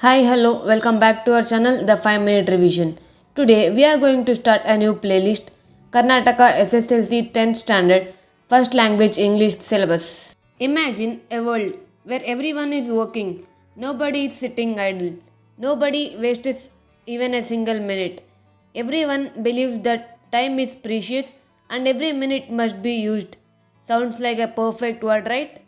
Hi, hello, welcome back to our channel, the 5 Minute Revision. Today we are going to start a new playlist, Karnataka SSLC 10th Standard, First Language English Syllabus. Imagine a world where everyone is working, nobody is sitting idle, nobody wastes even a single minute. Everyone believes that time is precious and every minute must be used. Sounds like a perfect word, right?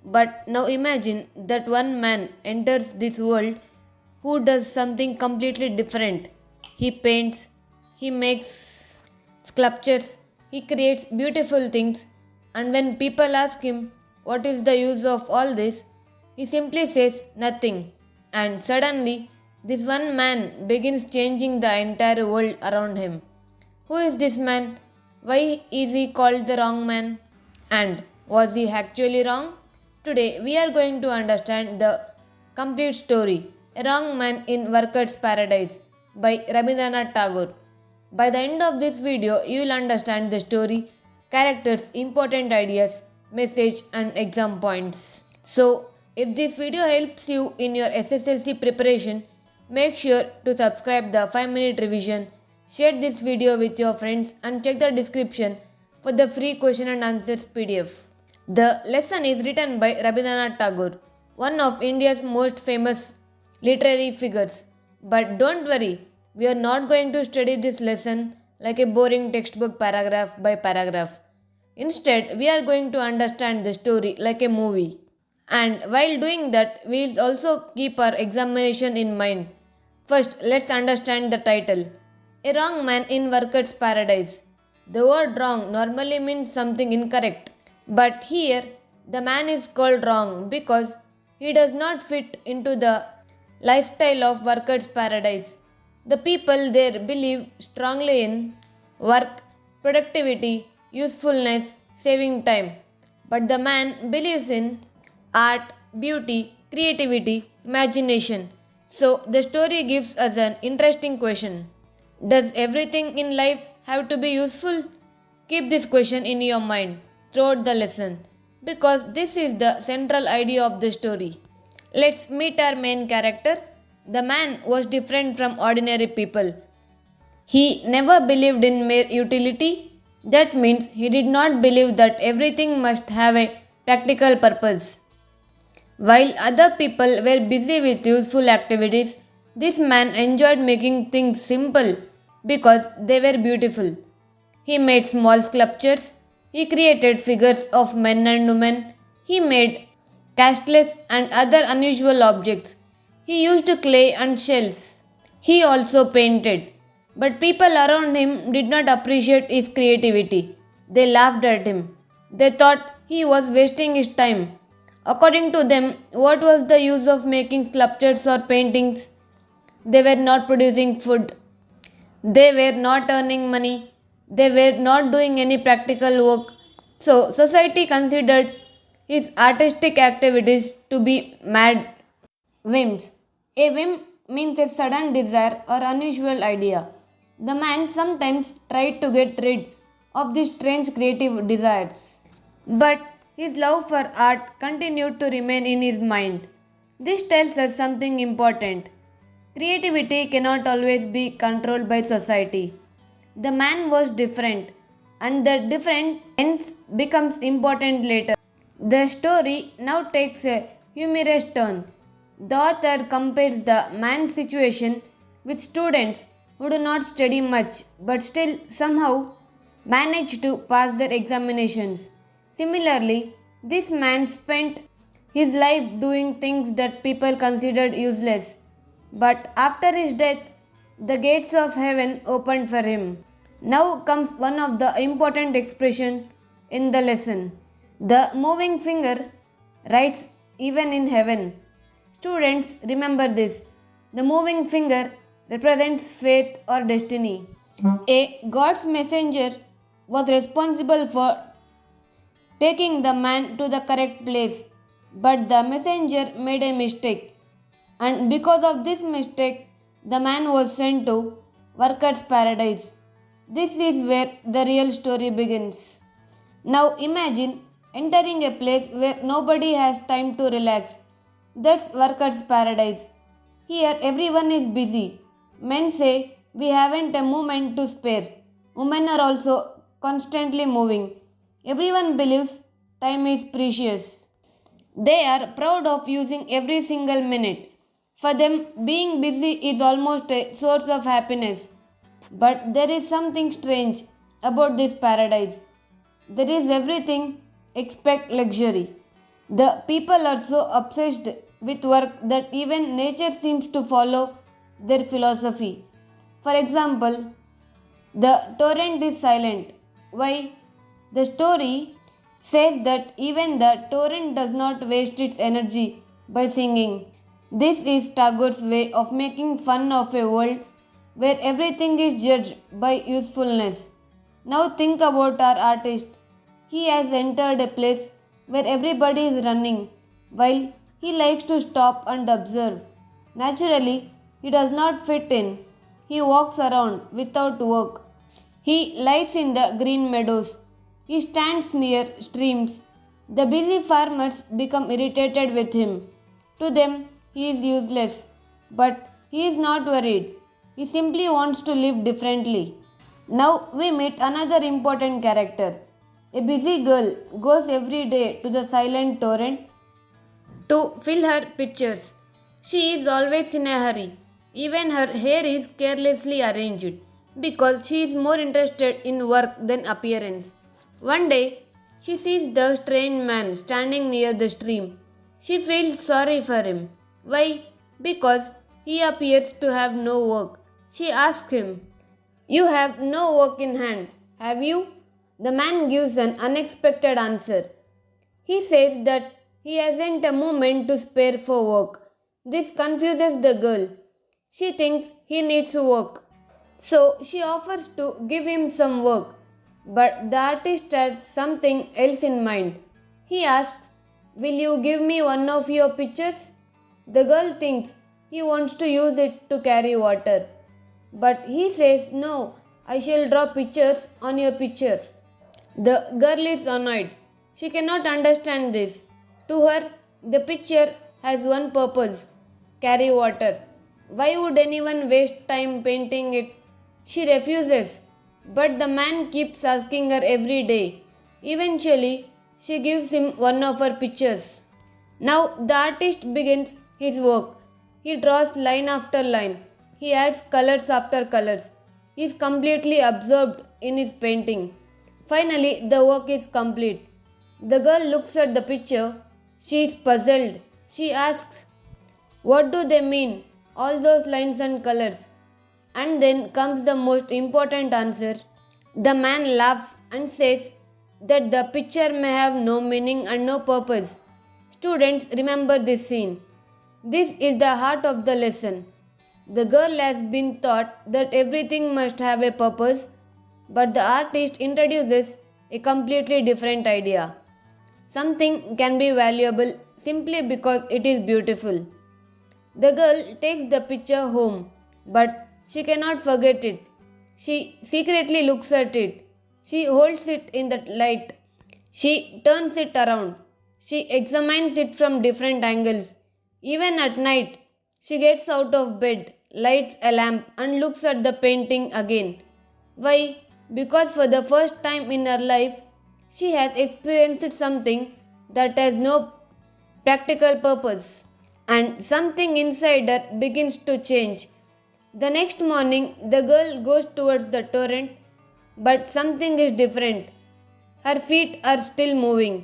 But now imagine that one man enters this world who does something completely different. He paints, he makes sculptures, he creates beautiful things, and when people ask him what is the use of all this, he simply says nothing. And suddenly, this one man begins changing the entire world around him. Who is this man? Why is he called the wrong man? And was he actually wrong? Today we are going to understand the complete story, A Wrong Man in Workers' Paradise by Rabindranath Tagore. By the end of this video, you will understand the story, characters, important ideas, message and exam points. So, if this video helps you in your SSLC preparation, make sure to subscribe the 5 Minute Revision, share this video with your friends and check the description for the free question and answers PDF. The lesson is written by Rabindranath Tagore, one of India's most famous literary figures. But don't worry, we are not going to study this lesson like a boring textbook paragraph by paragraph. Instead, we are going to understand the story like a movie. And while doing that, we will also keep our examination in mind. First, let's understand the title. A Wrong Man in Workers' Paradise. The word wrong normally means something incorrect. But here, the man is called wrong because he does not fit into the lifestyle of workers' paradise. The people there believe strongly in work, productivity, usefulness, saving time. But the man believes in art, beauty, creativity, imagination. So the story gives us an interesting question. Does everything in life have to be useful? Keep this question in your mind throughout the lesson because this is the central idea of the story. Let's meet our main character. The man was different from ordinary people. He never believed in mere utility. That means he did not believe that everything must have a practical purpose. While other people were busy with useful activities, this man enjoyed making things simple because they were beautiful. He made small sculptures, he created figures of men and women, he made castles and other unusual objects. He used clay and shells. He also painted. But people around him did not appreciate his creativity. They laughed at him. They thought he was wasting his time. According to them, what was the use of making sculptures or paintings? They were not producing food. They were not earning money. They were not doing any practical work. So, society considered his artistic activities to be mad whims. A whim means a sudden desire or unusual idea. The man sometimes tried to get rid of these strange creative desires. But his love for art continued to remain in his mind. This tells us something important. Creativity cannot always be controlled by society. The man was different, and the different hence becomes important later. The story now takes a humorous turn. The author compares the man's situation with students who do not study much but still somehow manage to pass their examinations. Similarly, this man spent his life doing things that people considered useless. But after his death, the gates of heaven opened for him. Now comes one of the important expressions in the lesson. The moving finger writes even in heaven. Students, remember this. The moving finger represents fate or destiny. A God's messenger was responsible for taking the man to the correct place, but the messenger made a mistake, and because of this mistake, the man was sent to workers' paradise. This is where the real story begins. Now imagine entering a place where nobody has time to relax. That's workers' paradise. Here everyone is busy. Men say we haven't a moment to spare. Women are also constantly moving. Everyone believes time is precious. They are proud of using every single minute. For them, being busy is almost a source of happiness. But there is something strange about this paradise. There is everything except luxury. The people are so obsessed with work that even nature seems to follow their philosophy. For example, the torrent is silent. Why? The story says that even the torrent does not waste its energy by singing. This is Tagore's way of making fun of a world where everything is judged by usefulness. Now think about our artist. He has entered a place where everybody is running while he likes to stop and observe. Naturally, he does not fit in. He walks around without work. He lies in the green meadows. He stands near streams. The busy farmers become irritated with him. To them, he is useless. But he is not worried. He simply wants to live differently. Now we meet another important character. A busy girl goes every day to the silent torrent to fill her pitchers. She is always in a hurry. Even her hair is carelessly arranged because she is more interested in work than appearance. One day, she sees the strange man standing near the stream. She feels sorry for him. Why? Because he appears to have no work. She asks him, "You have no work in hand, have you?" The man gives an unexpected answer. He says that he hasn't a moment to spare for work. This confuses the girl. She thinks he needs work. So she offers to give him some work. But the artist has something else in mind. He asks, "Will you give me one of your pictures?" The girl thinks he wants to use it to carry water. But he says, "No, I shall draw pictures on your picture." The girl is annoyed. She cannot understand this. To her, the picture has one purpose: carry water. Why would anyone waste time painting it? She refuses, but the man keeps asking her every day. Eventually, she gives him one of her pictures. Now the artist begins his work. He draws line after line. He adds colors after colors. He is completely absorbed in his painting. Finally, the work is complete. The girl looks at the picture. She is puzzled. She asks, "What do they mean, all those lines and colors?" And then comes the most important answer. The man laughs and says that the picture may have no meaning and no purpose. Students, remember this scene. This is the heart of the lesson. The girl has been taught that everything must have a purpose, but the artist introduces a completely different idea. Something can be valuable simply because it is beautiful. The girl takes the picture home, but she cannot forget it. She secretly looks at it. She holds it in the light. She turns it around. She examines it from different angles. Even at night, she gets out of bed, lights a lamp, and looks at the painting again. Why? Because for the first time in her life, she has experienced something that has no practical purpose. And something inside her begins to change. The next morning, the girl goes towards the torrent, but something is different. Her feet are still moving,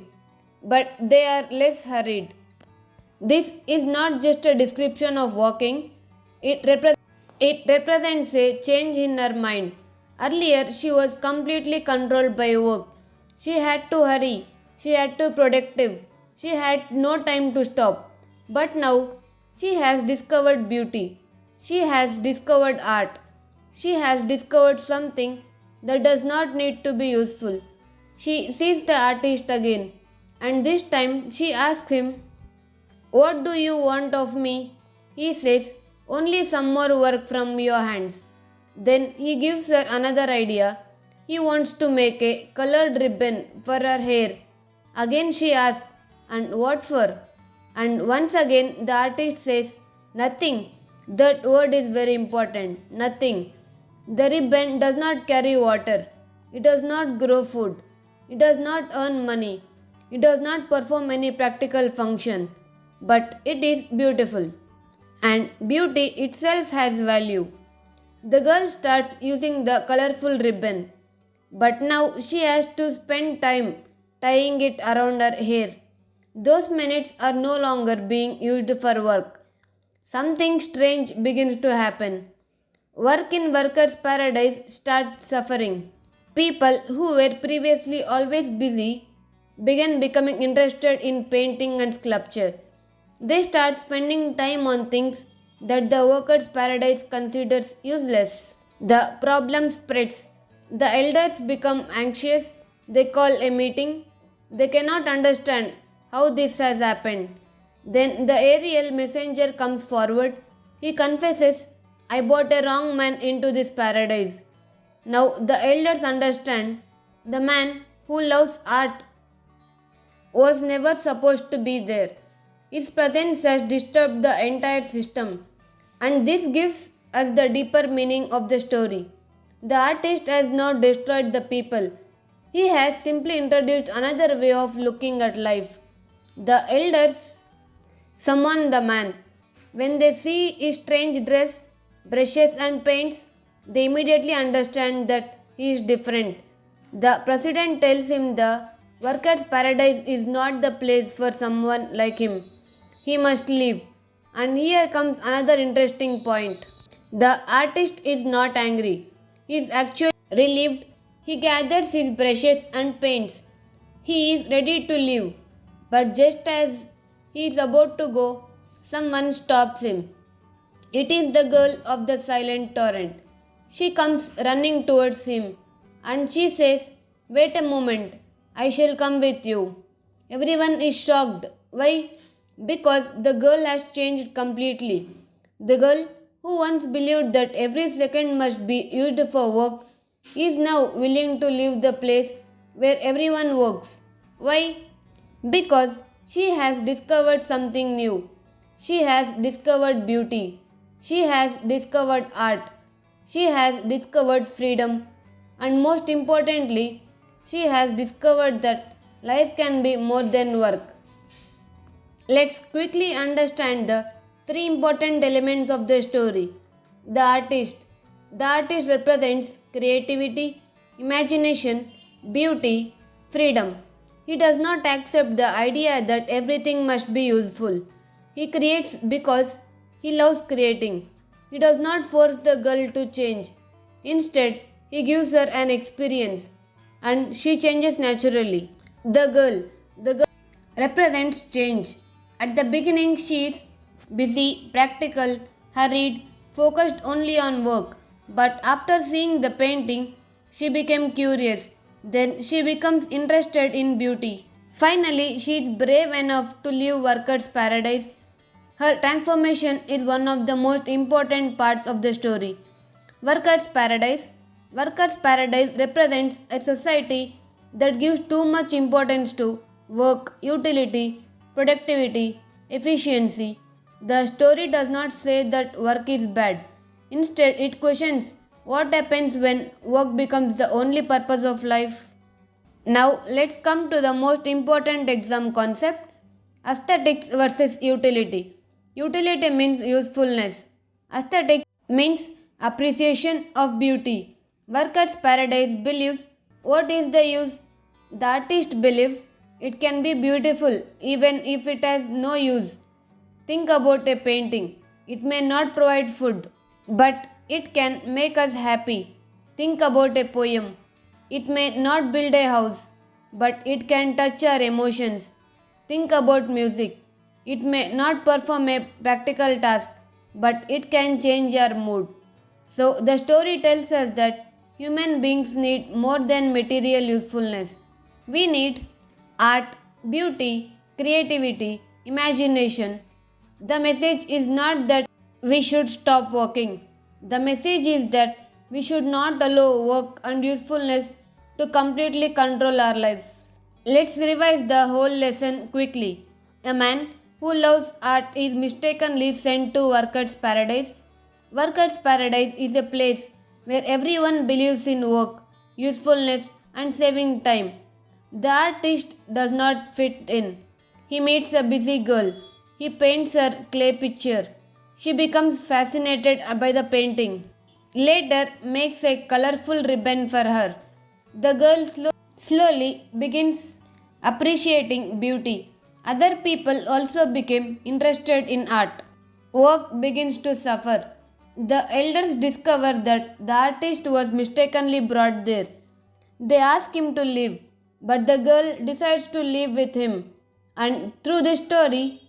but they are less hurried. This is not just a description of walking, it represents a change in her mind. Earlier, she was completely controlled by work. She had to hurry, she had to be productive, she had no time to stop. But now, she has discovered beauty, she has discovered art, she has discovered something that does not need to be useful. She sees the artist again, and this time she asks him, "What do you want of me?" He says, "Only some more work from your hands." Then he gives her another idea. He wants to make a colored ribbon for her hair. Again she asks, "And what for?" And once again the artist says, "Nothing. That word is very important. Nothing. The ribbon does not carry water. It does not grow food. It does not earn money. It does not perform any practical function. But it is beautiful. And beauty itself has value. The girl starts using the colorful ribbon. But now she has to spend time tying it around her hair. Those minutes are no longer being used for work. Something strange begins to happen. Work in workers' paradise starts suffering. People who were previously always busy began becoming interested in painting and sculpture. They start spending time on things that the workers' paradise considers useless. The problem spreads. The elders become anxious. They call a meeting. They cannot understand how this has happened. Then the aerial messenger comes forward. He confesses, I brought a wrong man into this paradise. Now the elders understand the man who loves art was never supposed to be there. His presence has disturbed the entire system. And this gives us the deeper meaning of the story. The artist has not destroyed the people. He has simply introduced another way of looking at life. The elders summon the man. When they see his strange dress, brushes, and paints, they immediately understand that he is different. The president tells him the workers' paradise is not the place for someone like him. He must leave. And here comes another interesting point. The artist is not angry. He is actually relieved. He gathers his brushes and paints. He is ready to leave. But just as he is about to go, someone stops him. It is the girl of the silent torrent. She comes running towards him and she says, wait a moment, I shall come with you. Everyone is shocked. Why? Because the girl has changed completely. The girl who once believed that every second must be used for work is now willing to leave the place where everyone works. Why? Because she has discovered something new. She has discovered beauty. She has discovered art. She has discovered freedom. And most importantly, she has discovered that life can be more than work. Let's quickly understand the three important elements of the story. The artist. The artist represents creativity, imagination, beauty, freedom. He does not accept the idea that everything must be useful. He creates because he loves creating. He does not force the girl to change. Instead, he gives her an experience and she changes naturally. The girl represents change. At the beginning, she is busy, practical, hurried, focused only on work. But after seeing the painting, she became curious. Then she becomes interested in beauty. Finally, she is brave enough to leave workers' paradise. Her transformation is one of the most important parts of the story. Workers' paradise. Workers' paradise represents a society that gives too much importance to work, utility, productivity, efficiency. The story does not say that work is bad. Instead, it questions what happens when work becomes the only purpose of life. Now, let's come to the most important exam concept, aesthetics versus utility. Utility means usefulness, aesthetics means appreciation of beauty. Workers' paradise believes what is the use? The artist believes it can be beautiful even if it has no use. Think about a painting. It may not provide food, but it can make us happy. Think about a poem. It may not build a house, but it can touch our emotions. Think about music. It may not perform a practical task, but it can change our mood. So, the story tells us that human beings need more than material usefulness. We need art, beauty, creativity, imagination. The message is not that we should stop working. The message is that we should not allow work and usefulness to completely control our lives. Let's revise the whole lesson quickly. A man who loves art is mistakenly sent to workers' paradise. Workers' paradise is a place where everyone believes in work, usefulness, and saving time. The artist does not fit in. He meets a busy girl. He paints her clay picture. She becomes fascinated by the painting. Later, makes a colorful ribbon for her. The girl slowly begins appreciating beauty. Other people also became interested in art. Work begins to suffer. The elders discover that the artist was mistakenly brought there. They ask him to leave, but the girl decides to live with him. And through this story,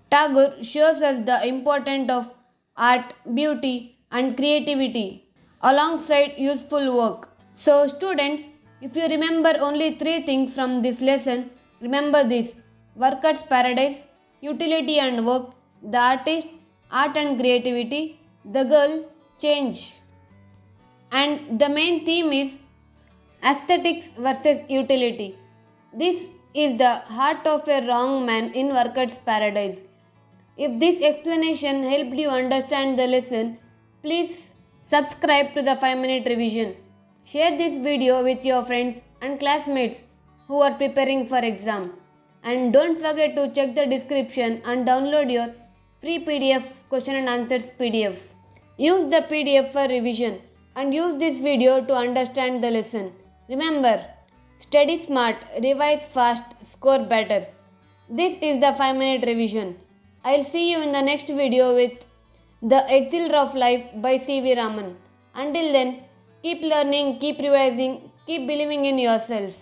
Tagore shows us the importance of art, beauty, and creativity alongside useful work. So, students, if you remember only three things from this lesson, remember this: workers' paradise, utility and work, the artist, art and creativity, the girl, change. And the main theme is aesthetics versus utility. This is the heart of a wrong man in workers' paradise. If this explanation helped you understand the lesson, please subscribe to the 5-minute revision. Share this video with your friends and classmates who are preparing for exam. And don't forget to check the description and download your free PDF question and answers PDF. Use the PDF for revision and use this video to understand the lesson. Remember, study smart, revise fast, score better. This is the 5-minute revision. I'll see you in the next video with The Exile of Life by C.V. Raman. Until then, keep learning, keep revising, keep believing in yourself.